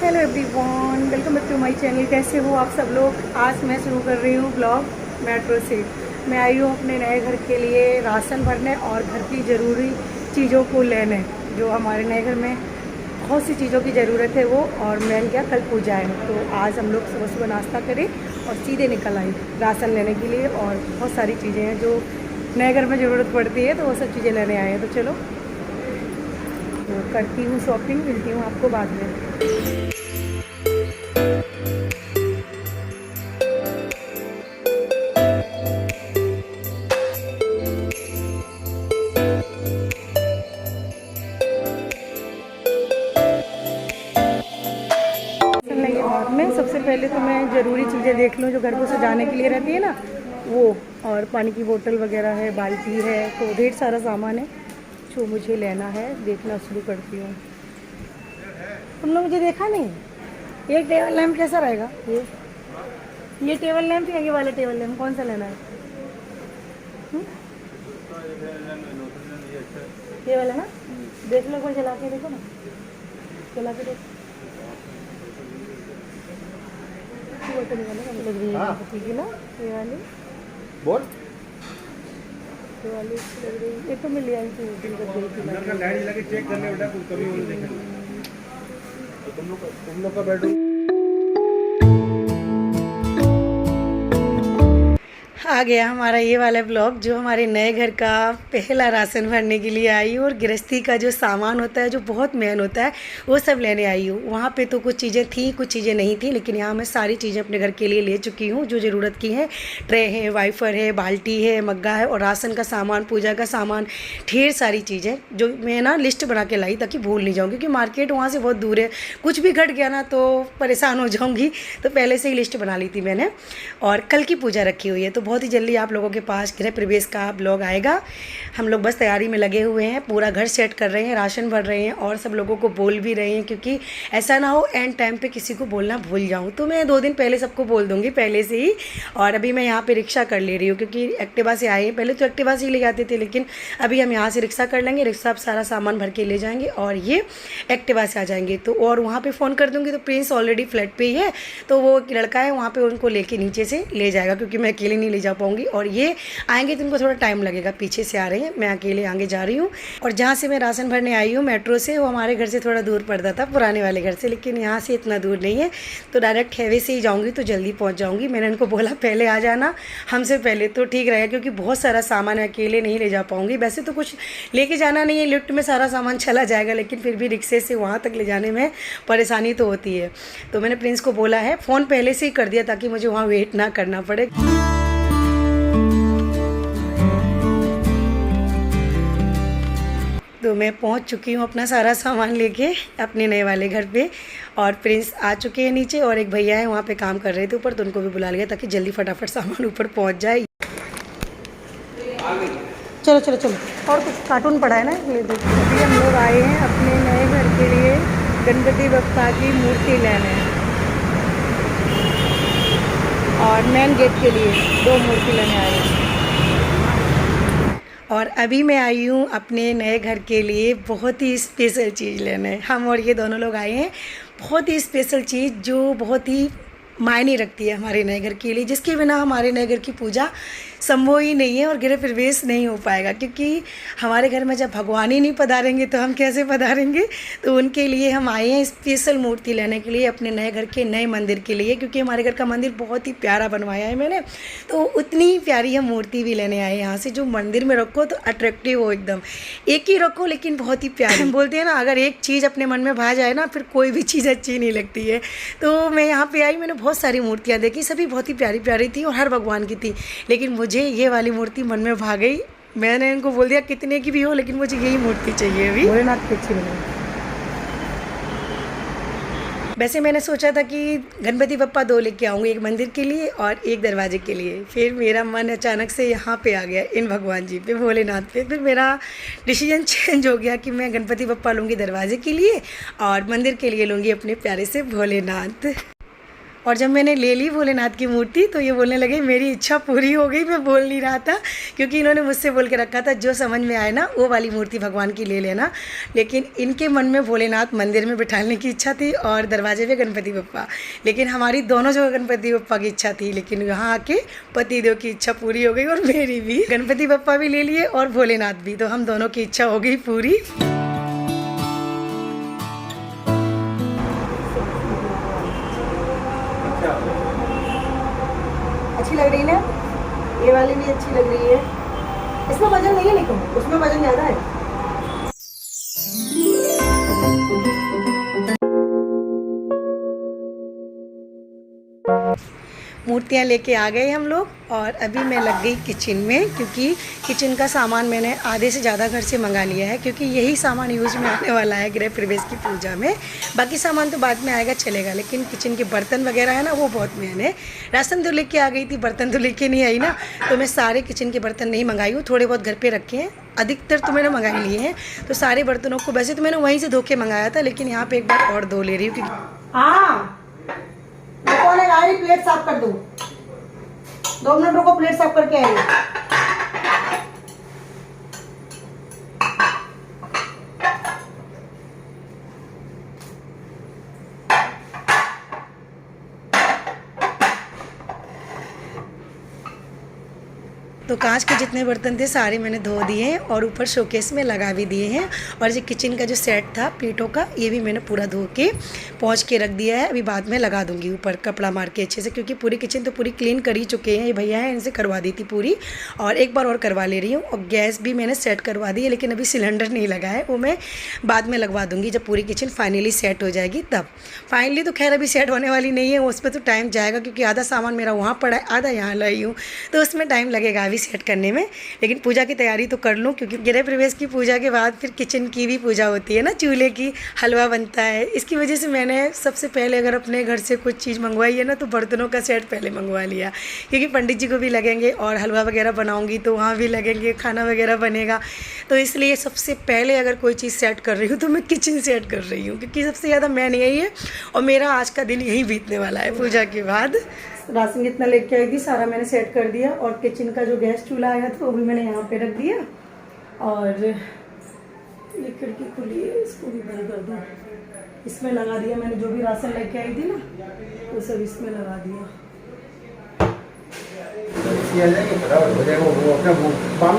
Hello everyone, welcome back to my channel. कैसे हो आप सब लोग। आज मैं शुरू कर रही हूँ ब्लॉग मेट्रो से। मैं आई हूँ अपने नए घर के लिए राशन भरने और घर की ज़रूरी चीज़ों को लेने। जो हमारे नए घर में बहुत सी चीज़ों की ज़रूरत है वो, और मैंने क्या कल पूजा है, तो आज हम लोग सुबह सुबह नाश्ता करें और सीधे निकल आए राशन लेने के लिए। और बहुत सारी चीज़ें हैं जो नए घर में ज़रूरत पड़ती है, तो वो सब चीज़ें लेने आए हैं। तो चलो तो करती हूँ शॉपिंग, मिलती हूँ आपको बाद में। बाद में सबसे पहले तो मैं ज़रूरी चीज़ें देख लूँ जो घर को सजाने के लिए रहती है ना, वो। और पानी की बोतल वगैरह है, बाल्टी है, तो ढेर सारा सामान है जो मुझे लेना है। देखना शुरू करती हूँ। तुम लोग मुझे देखा नहीं। ये टेबल लैम्प कैसा रहेगा? ये टेबल लैम्प या ये वाला टेबल लैम्प, कौन सा लेना है? ये वाला ना, देख लो, कोई जला के देखो ना, जला के देखो। बोतल लग रही है ठीक है ना, ये वाली बोल, ये वाली लग रही है। एक तो मिल आई थी दिन कर गई थी। अंदर का लाइट लगे चेक कर ले बेटा, कुछ कमी हो नहीं। तुम लोग का बेडरूम आ गया हमारा ये वाला ब्लॉग, जो हमारे नए घर का पहला राशन भरने के लिए आई हूँ। और गृहस्थी का जो सामान होता है, जो बहुत मेन होता है, वो सब लेने आई हूँ। वहाँ पे तो कुछ चीज़ें थी, कुछ चीज़ें नहीं थी, लेकिन यहाँ मैं सारी चीज़ें अपने घर के लिए ले चुकी हूँ जो ज़रूरत की है। ट्रे है, वाइफर है, बाल्टी है, मग्गा है, और राशन का सामान, पूजा का सामान, ढेर सारी चीज़ें जो मैं ना लिस्ट बना के लाई ताकि भूल नहीं जाऊँ, क्योंकि मार्केट वहाँ से बहुत दूर है। कुछ भी घट गया ना तो परेशान हो जाऊँगी, तो पहले से ही लिस्ट बना ली थी मैंने। और कल की पूजा रखी हुई है, तो बहुत ही जल्दी आप लोगों के पास गृह प्रवेश का ब्लॉग आएगा। हम लोग बस तैयारी में लगे हुए हैं, पूरा घर सेट कर रहे हैं, राशन भर रहे हैं, और सब लोगों को बोल भी रहे हैं, क्योंकि ऐसा ना हो एंड टाइम पे किसी को बोलना भूल जाऊं। तो मैं 2 दिन पहले सबको बोल दूंगी पहले से ही। और अभी मैं यहाँ पे रिक्शा कर ले रही हूँ, क्योंकि एक्टिवा से आए हैं। पहले तो एक्टिवा से ही ले जाते थे, लेकिन अभी हम यहाँ से रिक्शा कर लेंगे। रिक्शा आप सारा सामान भर के ले जाएंगे और ये एक्टिवा से आ जाएंगे। तो और वहाँ पर फ़ोन कर दूँगी, तो प्रिंस ऑलरेडी फ्लैट पर ही है, तो वो एक लड़का है वहाँ पर, उनको लेके नीचे से ले जाएगा, क्योंकि मैं अकेले नहीं ले जा पाऊँगी। और ये आएंगे तो इनको थोड़ा टाइम लगेगा, पीछे से आ रहे हैं, मैं अकेले आगे जा रही हूँ। और जहाँ से मैं राशन भरने आई हूँ मेट्रो से, वो हमारे घर से थोड़ा दूर पड़ता था, पुराने वाले घर से, लेकिन यहाँ से इतना दूर नहीं है, तो डायरेक्ट हाईवे से ही जाऊँगी तो जल्दी पहुँच जाऊँगी। मैंने उनको बोला पहले आ जाना हमसे पहले, तो ठीक रहेगा, क्योंकि बहुत सारा सामान है, अकेले नहीं ले जा पाऊँगी। वैसे तो कुछ लेके जाना नहीं है, लिफ्ट में सारा सामान चला जाएगा, लेकिन फिर भी रिक्शे से वहाँ तक ले जाने में परेशानी तो होती है। तो मैंने प्रिंस को बोला है, फ़ोन पहले से ही कर दिया ताकि मुझे वहाँ वेट ना करना पड़े। तो मैं पहुंच चुकी हूं अपना सारा सामान लेके अपने नए वाले घर पे। और प्रिंस आ चुके हैं नीचे, और एक भैया है वहाँ पे काम कर रहे थे ऊपर, तो उनको भी बुला लिया ताकि जल्दी फटाफट सामान ऊपर पहुंच जाए। चलो चलो चलो, और कुछ कार्टून पड़ा है ना, ये देखो। अभी हम लोग आए हैं अपने नए घर के लिए गणपति बप्पा की मूर्ति लेने, और मेन गेट के लिए 2 मूर्ति लेने आए हैं। और अभी मैं आई हूँ अपने नए घर के लिए बहुत ही स्पेशल चीज़ लेने। हम और ये दोनों लोग आए हैं, बहुत ही स्पेशल चीज़ जो बहुत ही मायने रखती है हमारे नए घर के लिए, जिसके बिना हमारे नए घर की पूजा संभव ही नहीं है और गृह प्रवेश नहीं हो पाएगा। क्योंकि हमारे घर में जब भगवान ही नहीं पधारेंगे तो हम कैसे पधारेंगे। तो उनके लिए हम आए हैं स्पेशल मूर्ति लेने के लिए अपने नए घर के नए मंदिर के लिए, क्योंकि हमारे घर का मंदिर बहुत ही प्यारा बनवाया है मैंने, तो उतनी ही प्यारी हम मूर्ति भी लेने आए हैं यहाँ से, जो मंदिर में रखो तो अट्रैक्टिव हो एकदम। एक ही रखो लेकिन बहुत ही प्यारी। हम बोलते हैं ना, अगर एक चीज़ अपने मन में भा जाए ना, फिर कोई भी चीज़ अच्छी नहीं लगती है। तो मैं यहाँ पर आई, मैंने बहुत सारी मूर्तियाँ देखी, सभी बहुत ही प्यारी प्यारी थी और हर भगवान की थी, लेकिन मुझे ये वाली मूर्ति मन में भा गई। मैंने इनको बोल दिया कितने की भी हो, लेकिन मुझे यही मूर्ति चाहिए अभी। भोलेनाथ की अच्छी लगी। वैसे मैंने सोचा था कि गणपति बप्पा 2 लेके आऊँगी, एक मंदिर के लिए और एक दरवाजे के लिए। फिर मेरा मन अचानक से यहाँ पे आ गया, इन भगवान जी पे, भोलेनाथ पे। फिर मेरा डिसीजन चेंज हो गया कि मैं गणपति बप्पा लूँगी दरवाजे के लिए, और मंदिर के लिए लूँगी अपने प्यारे से भोलेनाथ। और जब मैंने ले ली भोलेनाथ की मूर्ति तो ये बोलने लगे मेरी इच्छा पूरी हो गई। मैं बोल नहीं रहा था क्योंकि इन्होंने मुझसे बोल के रखा था जो समझ में आए ना वो वाली मूर्ति भगवान की ले लेना। लेकिन इनके मन में भोलेनाथ मंदिर में बिठाने की इच्छा थी और दरवाजे पे गणपति बप्पा, लेकिन हमारी दोनों जगह गणपति बप्पा की इच्छा थी। लेकिन यहाँ आके पतिदेव की इच्छा पूरी हो गई और मेरी भी, गणपति बप्पा भी ले लिए और भोलेनाथ भी, तो हम दोनों की इच्छा हो गई पूरी। अच्छी लग रही है ना, ये वाली भी अच्छी लग रही है। इसमें वजन नहीं है लेकिन उसमें वजन ज़्यादा है। मूर्तियाँ लेके आ गए हम लोग और अभी मैं लग गई किचन में, क्योंकि किचन का सामान मैंने आधे से ज़्यादा घर से मंगा लिया है, क्योंकि यही सामान यूज में आने वाला है गृह प्रवेश की पूजा में। बाकी सामान तो बाद में आएगा चलेगा, लेकिन किचन के बर्तन वगैरह है ना वो बहुत मेन है। राशन तो लेके आ गई थी, बर्तन तो लेके नहीं आई ना, तो मैं सारे किचन के बर्तन नहीं मंगाई हूँ, थोड़े बहुत घर पर रखे हैं, अधिकतर तो मैंने मंगा लिए हैं। तो सारे बर्तनों को वैसे तो मैंने वहीं से धो के मंगाया था, लेकिन यहाँ पर एक बार और धो ले रही हूँ क्योंकि हाँ कौन है गाड़ी, प्लेट साफ कर दो, 2 मिनट रुको, प्लेट साफ करके आई। तो कांच के जितने बर्तन थे सारे मैंने धो दिए हैं और ऊपर शोकेस में लगा भी दिए हैं। और जो किचन का जो सेट था प्लेटों का, ये भी मैंने पूरा धो के पोंछ के रख दिया है। अभी बाद में लगा दूंगी ऊपर कपड़ा मार के अच्छे से, क्योंकि पूरी किचन तो पूरी क्लीन कर ही चुके हैं ये भैया हैं, इनसे करवा दी थी पूरी, और एक बार और करवा ले रही हूँ। और गैस भी मैंने सेट करवा दी है, लेकिन अभी सिलेंडर नहीं लगा है, वो मैं बाद में लगवा दूँगी जब पूरी किचन फाइनली सेट हो जाएगी तब। फाइनली तो खैर अभी सेट होने वाली नहीं है, उस पर तो टाइम जाएगा, क्योंकि आधा सामान मेरा वहाँ पड़ा है, आधा यहाँ लाई हूँ, तो उसमें टाइम लगेगा सेट करने में। लेकिन पूजा की तैयारी तो कर लूँ, क्योंकि गृह प्रवेश की पूजा के बाद फिर किचन की भी पूजा होती है ना, चूल्हे की, हलवा बनता है। इसकी वजह से मैंने सबसे पहले अगर अपने घर से कुछ चीज़ मंगवाई है ना तो बर्तनों का सेट पहले मंगवा लिया, क्योंकि पंडित जी को भी लगेंगे और हलवा वगैरह बनाऊंगी तो वहाँ भी लगेंगे, खाना वगैरह बनेगा। तो इसलिए सबसे पहले अगर कोई चीज़ सेट कर रही हूँ तो मैं किचन सेट कर रही हूँ, क्योंकि सबसे ज़्यादा मैन यही है और मेरा आज का दिन यही बीतने वाला है पूजा के बाद। राशन जितना लेके आई थी सारा मैंने सेट कर दिया, और किचन का जो गैस चूल्हा आया था वो भी मैंने यहाँ पे रख दिया। और ये खिड़की खुली है, इसको भी बंद कर दूँ, इसमें लगा दिया मैंने जो भी राशन लेके आई थी ना वो सब इसमें लगा दिया।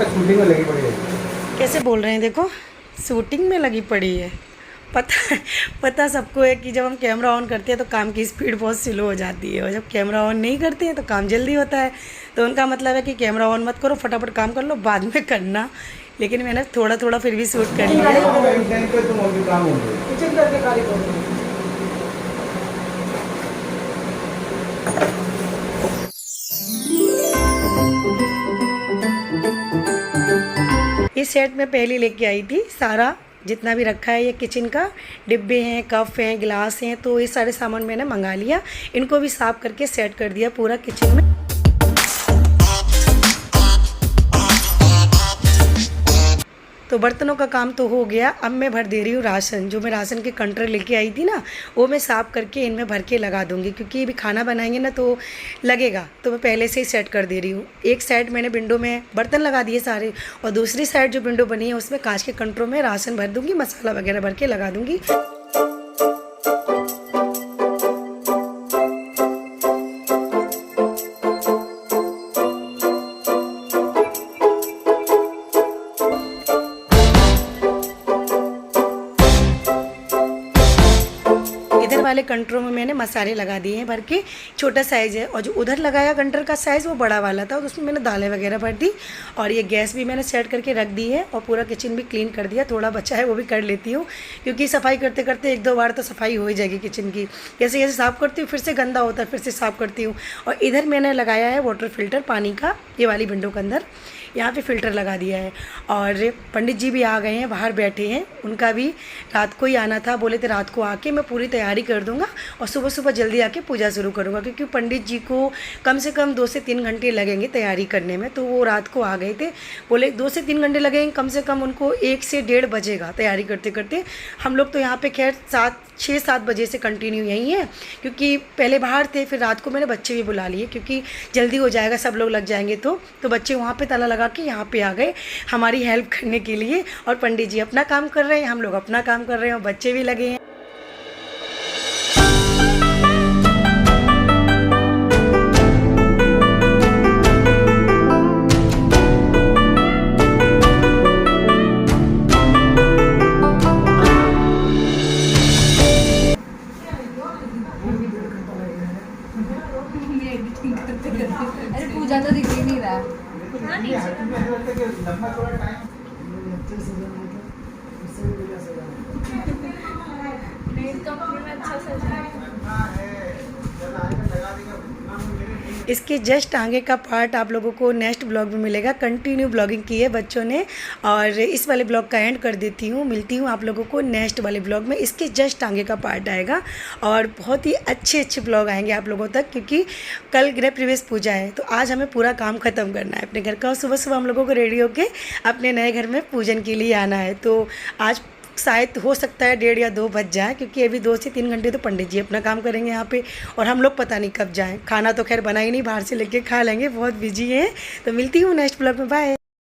शूटिंग में लगी पड़ी है। कैसे बोल रहे हैं, देखो शूटिंग में लगी पड़ी है। पता सबको है कि जब हम कैमरा ऑन करते हैं तो काम की स्पीड बहुत स्लो हो जाती है, और जब कैमरा ऑन नहीं करते हैं तो काम जल्दी होता है। तो उनका मतलब है कि कैमरा ऑन मत करो, फटाफट काम कर लो, बाद में करना। लेकिन मैंने थोड़ा थोड़ा फिर भी शूट कर लिया। इस सेट में पहले लेके आई थी, सारा जितना भी रखा है ये किचन का, डिब्बे हैं, कप हैं, गिलास हैं, तो ये सारे सामान मैंने मंगा लिया। इनको भी साफ़ करके सेट कर दिया पूरा किचन में। तो बर्तनों का काम तो हो गया। अब मैं भर दे रही हूँ राशन, जो मैं राशन के कंटेनर लेके आई थी ना वो मैं साफ़ करके इनमें भर के लगा दूँगी, क्योंकि अभी खाना बनाएंगे ना तो लगेगा, तो मैं पहले से ही सेट कर दे रही हूँ। एक साइड मैंने विंडो में बर्तन लगा दिए सारे, और दूसरी साइड जो विंडो बनी है उसमें कांच के कंटेनर में राशन भर दूँगी, मसाला वगैरह भर के लगा दूँगी। इधर वाले कंटरों में मैंने मसाले लगा दिए हैं भर के, छोटा साइज़ है, और जो उधर लगाया कंटर का साइज़ वो बड़ा वाला था, तो उसमें मैंने दालें वगैरह भर दी। और ये गैस भी मैंने सेट करके रख दी है, और पूरा किचन भी क्लीन कर दिया। थोड़ा बचा है वो भी कर लेती हूँ, क्योंकि सफाई करते करते 1-2 बार तो सफाई हो ही जाएगी किचन की। जैसे जैसे साफ़ करती हूँ फिर से गंदा होता है, फिर से साफ़ करती हूँ। और इधर मैंने लगाया है वाटर फिल्टर पानी का, ये वाली विंडो के अंदर यहाँ पे फ़िल्टर लगा दिया है। और पंडित जी भी आ गए हैं, बाहर बैठे हैं, उनका भी रात को ही आना था, बोले थे रात को आके मैं पूरी तैयारी कर दूंगा और सुबह सुबह जल्दी आके पूजा शुरू करूंगा, क्योंकि पंडित जी को कम से कम 2 से 3 घंटे लगेंगे तैयारी करने में। तो वो रात को आ गए थे, बोले 2 से 3 घंटे लगेंगे, कम से कम उनको 1 से 1:30 बजेगा तैयारी करते करते। हम लोग तो यहाँ पर खैर 7 6-7 बजे से कंटिन्यू यहीं है, क्योंकि पहले बाहर थे, फिर रात को मैंने बच्चे भी बुला लिए क्योंकि जल्दी हो जाएगा, सब लोग लग जाएंगे। तो बच्चे वहाँ पे ताला लगा के यहाँ पे आ गए हमारी हेल्प करने के लिए, और पंडित जी अपना काम कर रहे हैं, हम लोग अपना काम कर रहे हैं, और बच्चे भी लगे हैं। अरे पूजा तो दिख ही नहीं रहा। इसके जस्ट आगे का पार्ट आप लोगों को नेक्स्ट ब्लॉग में मिलेगा। कंटिन्यू ब्लॉगिंग की है बच्चों ने, और इस वाले ब्लॉग का एंड कर देती हूँ। मिलती हूँ आप लोगों को नेक्स्ट वाले ब्लॉग में। इसके जस्ट आगे का पार्ट आएगा और बहुत ही अच्छे ब्लॉग आएंगे आप लोगों तक, क्योंकि कल गृह प्रवेश पूजा है, तो आज हमें पूरा काम ख़त्म करना है अपने घर का। सुबह सुबह हम लोगों को रेडी होके अपने नए घर में पूजन के लिए आना है। तो आज शायद हो सकता है 1:30 या 2 बज जाए, क्योंकि अभी 2 से 3 घंटे तो पंडित जी अपना काम करेंगे यहाँ पे, और हम लोग पता नहीं कब जाएं। खाना तो खैर बना ही नहीं, बाहर से लेके खा लेंगे, बहुत बिजी हैं। तो मिलती हूँ नेक्स्ट ब्लॉग में, बाय।